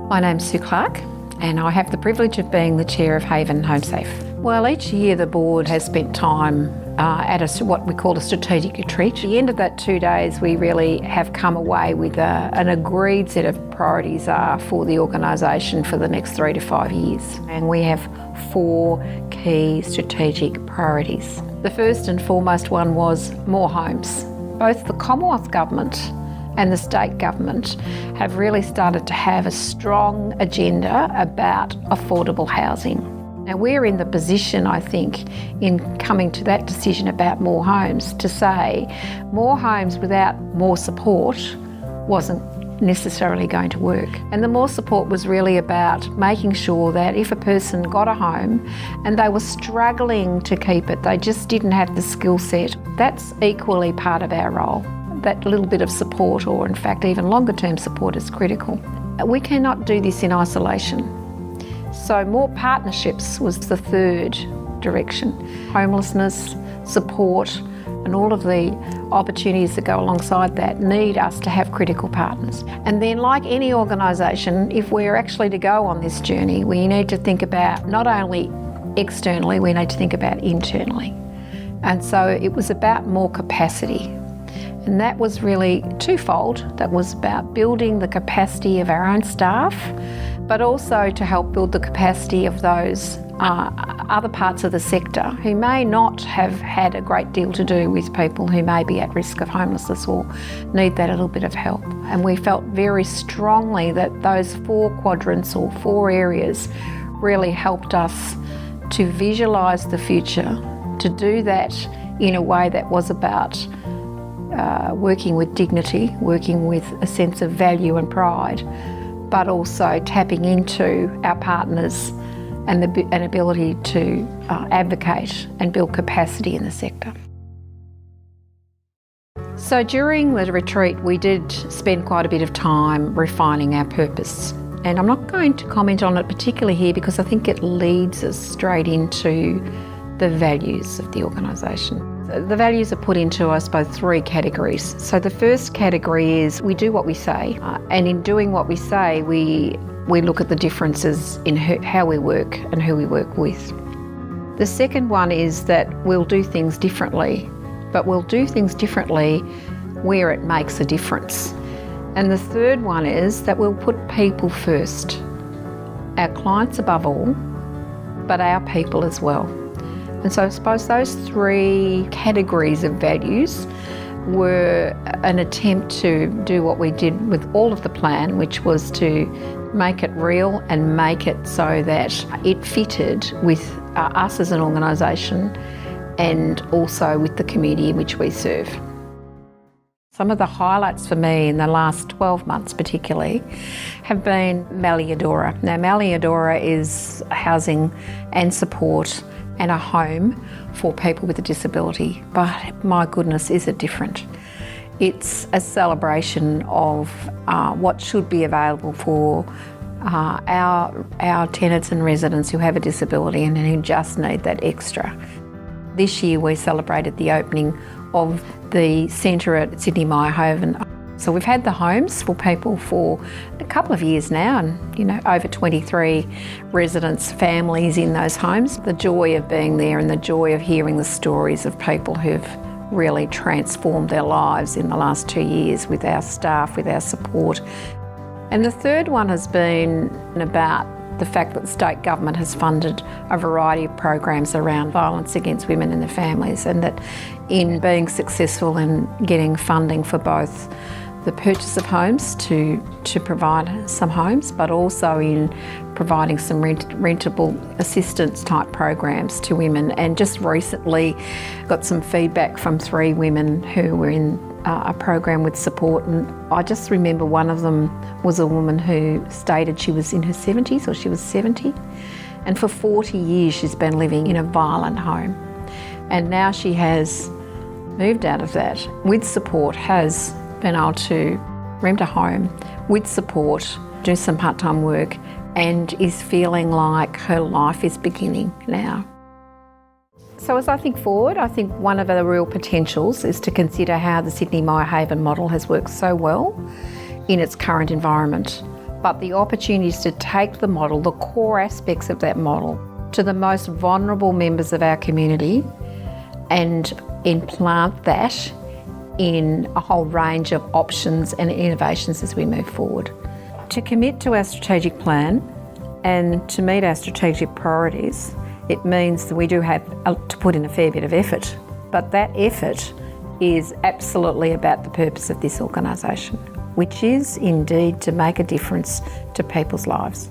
My name's Sue Clarke and I have the privilege of being the chair of Haven HomeSafe. Well, each year the board has spent time at what we call a strategic retreat. At the end of that 2 days, we really have come away with an agreed set of priorities for the organisation for the next 3 to 5 years. And we have 4 key strategic priorities. The first and foremost one was more homes. Both the Commonwealth Government and the state government have really started to have a strong agenda about affordable housing. Now we're in the position, I think, in coming to that decision about more homes to say more homes without more support wasn't necessarily going to work. And the more support was really about making sure that if a person got a home and they were struggling to keep it, they just didn't have the skill set, that's equally part of our role. That little bit of support, or in fact even longer term support, is critical. We cannot do this in isolation. So more partnerships was the third direction. Homelessness, support, and all of the opportunities that go alongside that need us to have critical partners. And then, like any organisation, if we're actually to go on this journey, we need to think about not only externally, we need to think about internally. And so it was about more capacity. And that was really twofold. That was about building the capacity of our own staff, but also to help build the capacity of those other parts of the sector who may not have had a great deal to do with people who may be at risk of homelessness or need that little bit of help. And we felt very strongly that those 4 quadrants or 4 areas really helped us to visualise the future, to do that in a way that was about working with dignity, working with a sense of value and pride, but also tapping into our partners and an ability to advocate and build capacity in the sector. So during the retreat, we did spend quite a bit of time refining our purpose. And I'm not going to comment on it particularly here because I think it leads us straight into the values of the organisation. The values are put into, I suppose, 3 categories. So the first category is we do what we say, and in doing what we say, we look at the differences in how we work and who we work with. The second one is that we'll do things differently, but we'll do things differently where it makes a difference. And the third one is that we'll put people first, our clients above all, but our people as well. And so I suppose those 3 categories of values were an attempt to do what we did with all of the plan, which was to make it real and make it so that it fitted with us as an organisation and also with the community in which we serve. Some of the highlights for me in the last 12 months particularly have been Malliadora. Now Malliadora is housing and support and a home for people with a disability, but my goodness, is it different. It's a celebration of what should be available for our tenants and residents who have a disability and who just need that extra. This year we celebrated the opening of the centre at Sydney Myer Haven. So we've had the homes for people for a couple of years now, and over 23 residents, families in those homes. The joy of being there and the joy of hearing the stories of people who've really transformed their lives in the last 2 years with our staff, with our support. And the third one has been about the fact that the state government has funded a variety of programs around violence against women and their families, and that in being successful in getting funding for both the purchase of homes to provide some homes, but also in providing some rentable assistance type programs to women. And just recently got some feedback from 3 women who were in a program with support, and I just remember one of them was a woman who stated she was in her 70s or she was 70, and for 40 years she's been living in a violent home, and now she has moved out of that with support, has been able to rent a home with support, do some part-time work, and is feeling like her life is beginning now. So as I think forward, I think one of the real potentials is to consider how the Sydney Myer Haven model has worked so well in its current environment, but the opportunity is to take the model, the core aspects of that model, to the most vulnerable members of our community and implant that in a whole range of options and innovations as we move forward. To commit to our strategic plan and to meet our strategic priorities, it means that we do have to put in a fair bit of effort, but that effort is absolutely about the purpose of this organisation, which is indeed to make a difference to people's lives.